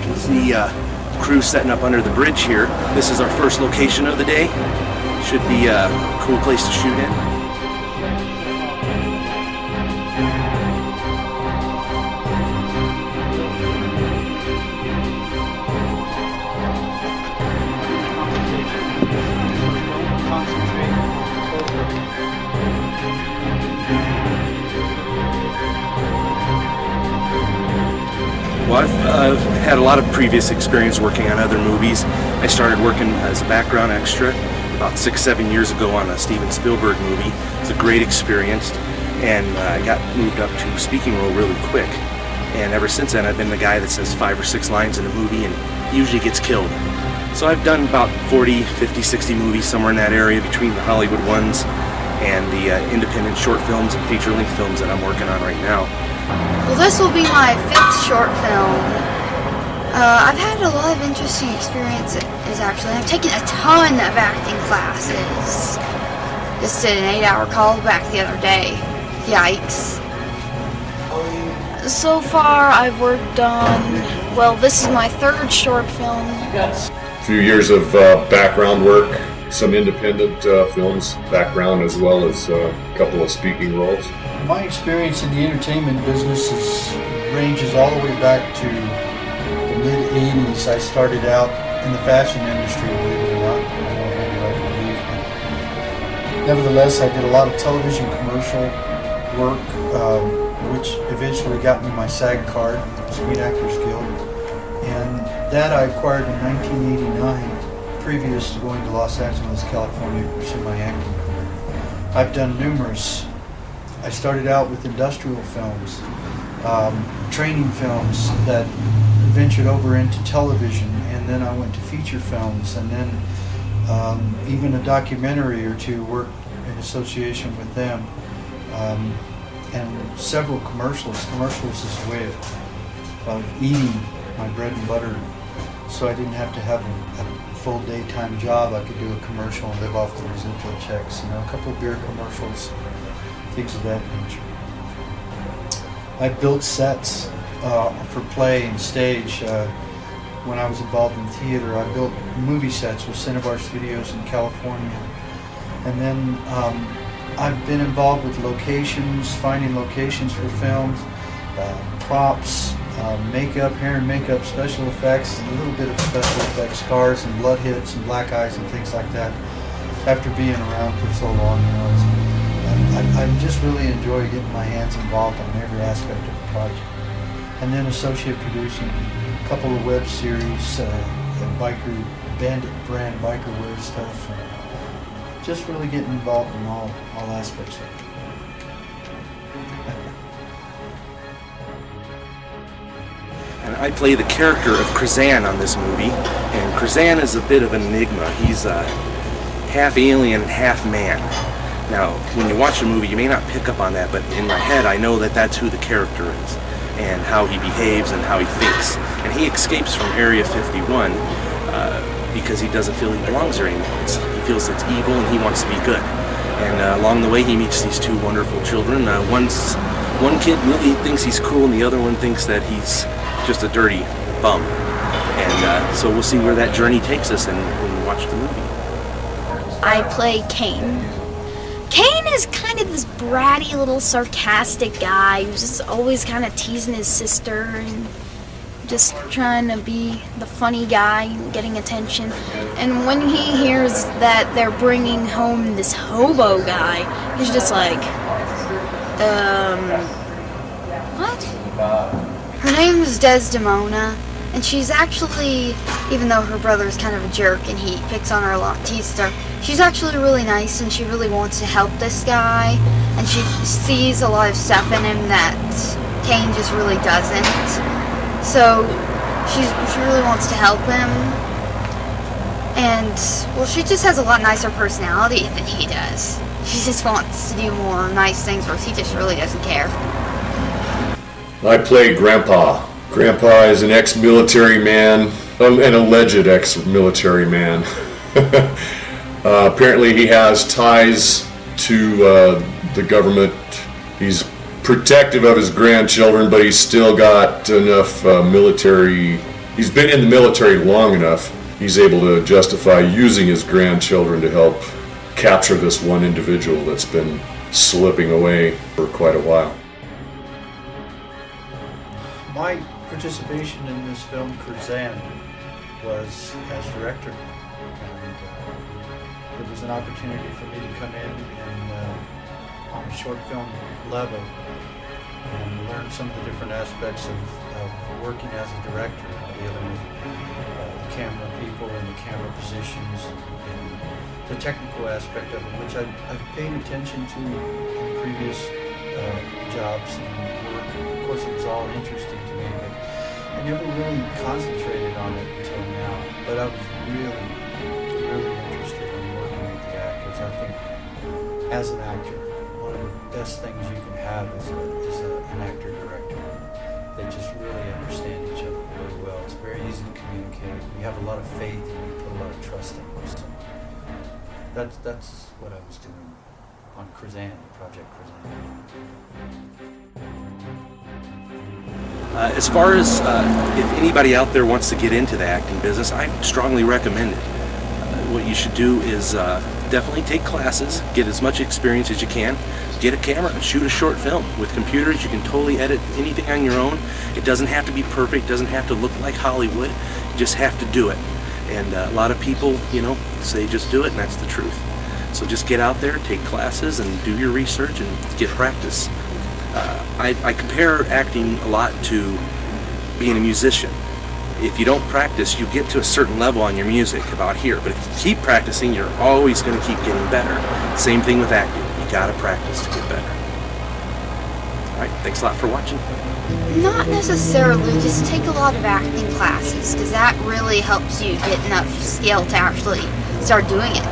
You can see crew setting up under the bridge here. This is our first location of the day. Should be a cool place to shoot in. Well, I've had a lot of previous experience working on other movies. I started working as a background extra about 6-7 years ago on a Steven Spielberg movie. It's a great experience, and I got moved up to speaking role really quick. And ever since then, I've been the guy that says 5 or 6 lines in a movie and usually gets killed. So I've done about 40, 50, 60 movies somewhere in that area between the Hollywood ones and the independent short films and feature-length films that I'm working on right now. Well, this will be my 5th short film. I've had a lot of interesting experiences, actually. I've taken a ton of acting classes. Just did an 8-hour callback the other day. Yikes. So far, I've worked on, well, this is my 3rd short film. A few years of background work, some independent films background, as well as a couple of speaking roles. My experience in the entertainment business ranges all the way back to the mid-'80s. I started out in the fashion industry, believe it or not. I don't know if anybody believes me. Nevertheless, I did a lot of television commercial work, which eventually got me my SAG card, Screen Actors Guild. And that I acquired in 1989, previous to going to Los Angeles, California to pursue my acting career. I've done numerous. I started out with industrial films, training films that ventured over into television, and then I went to feature films, and then even a documentary or two worked in association with them, and several commercials. Commercials is a way of eating my bread and butter, so I didn't have to have a full daytime job. I could do a commercial and live off the residual checks, a couple of beer commercials, things of that nature. I built sets for play and stage. When I was involved in theater, I built movie sets with Cinebar Studios in California. And then I've been involved with locations, finding locations for films, props, makeup, hair and makeup, special effects, and a little bit of special effects, scars and blood hits and black eyes and things like that. After being around for so long, I just really enjoy getting my hands involved on every aspect of the project. And then associate producing a couple of web series, biker, bandit brand biker wear stuff. Just really getting involved in all aspects of it. And I play the character of Krizan on this movie, and Krizan is a bit of an enigma. He's half alien and half man. Now, when you watch the movie, you may not pick up on that, but in my head, I know that that's who the character is, and how he behaves and how he thinks. And he escapes from Area 51 because he doesn't feel he belongs there anymore. He feels it's evil and he wants to be good. And along the way, he meets these 2 wonderful children. One kid really thinks he's cool, and the other one thinks that he's just a dirty bum. And so we'll see where that journey takes us when we watch the movie. I play Kane. Kane is kind of this bratty little sarcastic guy who's just always kind of teasing his sister and just trying to be the funny guy and getting attention. And when he hears that they're bringing home this hobo guy, he's just like, what? Her name is Desdemona, and she's actually, even though her brother is kind of a jerk and he picks on her a lot, teases her, she's actually really nice and she really wants to help this guy, and she sees a lot of stuff in him that Kane just really doesn't. So she really wants to help him, and well, she just has a lot nicer personality than he does. She just wants to do more nice things, whereas he just really doesn't care. I play Grandpa. Grandpa is an ex-military man, an alleged ex-military man. Apparently he has ties to the government. He's protective of his grandchildren, but he's still got enough military he's been in the military long enough, he's able to justify using his grandchildren to help capture this one individual that's been slipping away for quite a while. My participation in this film, Krizan, was as director. And it was an opportunity for me to come in and on a short film level and learn some of the different aspects of working as a director, dealing with the camera people and the camera positions and the technical aspect of it, which I've paid attention to in previous jobs and work. Of course, it was all interesting to me, but I never really concentrated on it until now. But I was really, really interested in working with the actors. I think as an actor, one of the best things you can have is an actor-director. They just really understand each other really well. It's very easy to communicate. You have a lot of faith and you put a lot of trust in them. So that's what I was doing on Krizan, Project Krizan. As far as if anybody out there wants to get into the acting business, I strongly recommend it. What you should do is definitely take classes, get as much experience as you can, get a camera and shoot a short film. With computers, you can totally edit anything on your own. It doesn't have to be perfect, doesn't have to look like Hollywood, you just have to do it. And a lot of people, say just do it, and that's the truth. So just get out there, take classes, and do your research and get practice. I compare acting a lot to being a musician. If you don't practice, you get to a certain level on your music, about here. But if you keep practicing, you're always going to keep getting better. Same thing with acting. You got to practice to get better. All right, thanks a lot for watching. Not necessarily, just take a lot of acting classes, because that really helps you get enough skill to actually start doing it.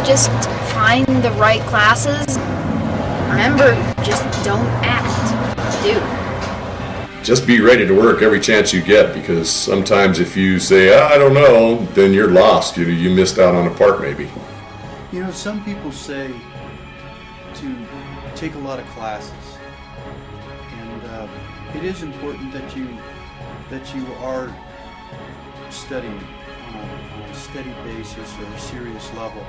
Just find the right classes. Remember, just don't act. Do. Just be ready to work every chance you get, because sometimes if you say, I don't know, then you're lost. You missed out on a part maybe. Some people say to take a lot of classes, and it is important that you are studying on a steady basis or a serious level.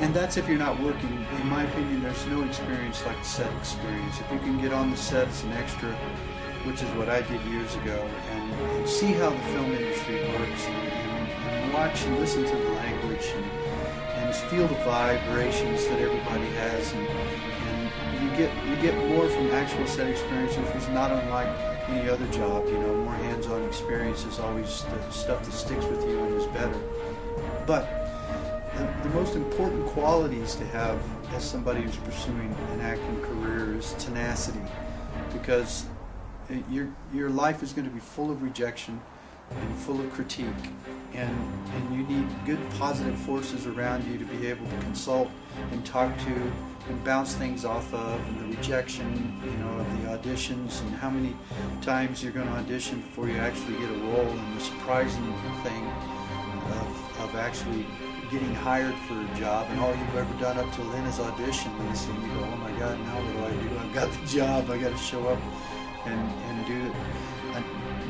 And that's if you're not working. In my opinion, there's no experience like the set experience. If you can get on the set as an extra, which is what I did years ago, and see how the film industry works, and watch and listen to the language, and feel the vibrations that everybody has, and you get more from actual set experience, which is not unlike any other job. More hands-on experience is always the stuff that sticks with you and is better. But the most important qualities to have as somebody who's pursuing an acting career is tenacity, because your life is going to be full of rejection and full of critique, and you need good positive forces around you to be able to consult and talk to and bounce things off of, and the rejection, of the auditions, and how many times you're going to audition before you actually get a role, and the surprising thing of actually getting hired for a job, and all you've ever done up till then is audition, and so you go, oh my God, now what do? I've got the job, I got to show up and do it. And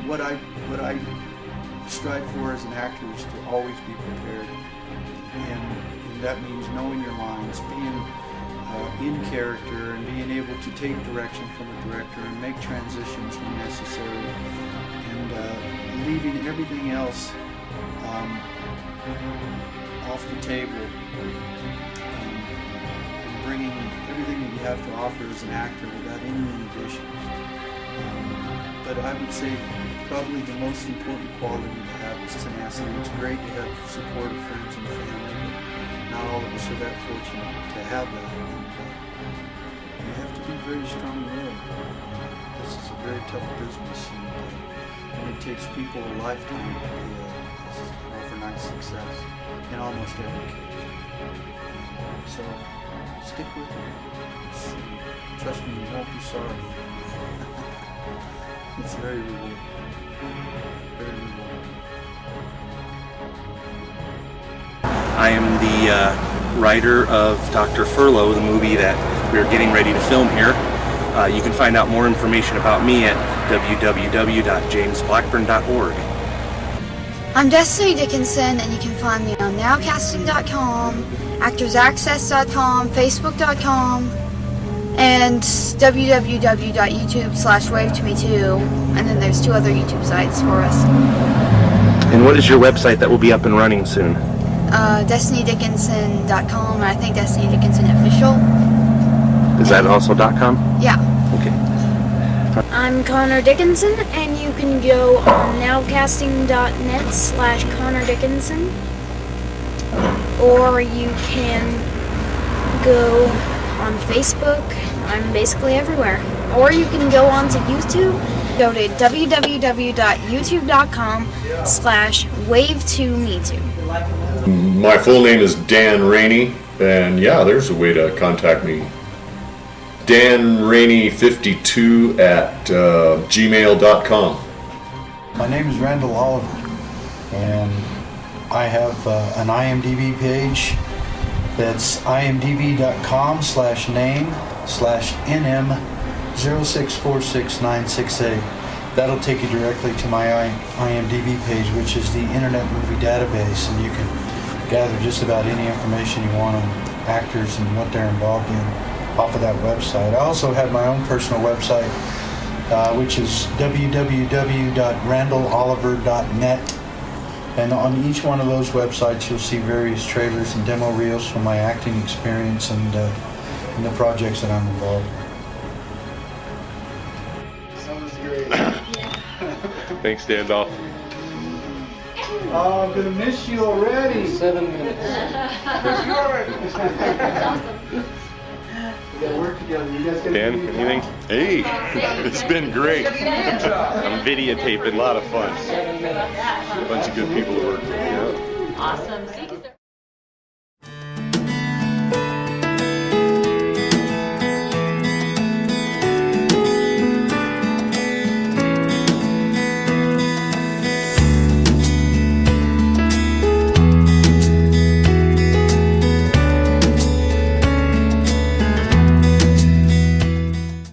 what I strive for as an actor is to always be prepared, and that means knowing your lines, being in character, and being able to take direction from a director and make transitions when necessary, and leaving everything else off the table, and bringing everything that you have to offer as an actor without any inhibitions. But I would say probably the most important quality to have is tenacity. It's great to have support of friends and family, but not all of us are that fortunate to have that. And you have to be very strong-willed. This is a very tough business, and it takes people a lifetime to be an overnight success in almost every case. So stick with it. Trust me, you won't be sorry. It's very rewarding. Very rewarding. I am the writer of Dr. Furlough, the movie that we're getting ready to film here. You can find out more information about me at www.jamesblackburn.org. I'm Destiny Dickinson, and you can find me on nowcasting.com, actorsaccess.com, facebook.com, and www.youtube/wavetome2, and then there's 2 other YouTube sites for us. And what is your website that will be up and running soon? DestinyDickinson.com, and I think Destiny Dickinson Official. Is that also .com? Yeah. Okay. I'm Konnor Dickinson, and you can go on nowcasting.net/Konnor Dickinson, or you can go on Facebook. I'm basically everywhere. Or you can go on to YouTube. Go to www.youtube.com/wave2me2. My full name is Dan Raney, and yeah, there's a way to contact me. danraney52@gmail.com. My name is Randall Oliver, and I have an IMDb page. That's imdb.com/nm0646968. That'll take you directly to my IMDb page, which is the Internet Movie Database, and you can gather just about any information you want on actors and what they're involved in off of that website. I also have my own personal website, which is www.randalloliver.net. And on each one of those websites, you'll see various trailers and demo reels from my acting experience and the projects that I'm involved in. Thanks, Standoff. Oh, I'm gonna miss you already. 7 minutes. We gotta work together. You guys gotta Dan, give me a anything? call. Hey, it's been great. I'm videotaping, a lot of fun. 7 minutes. A bunch of good people to work with. Yeah. Awesome. See you.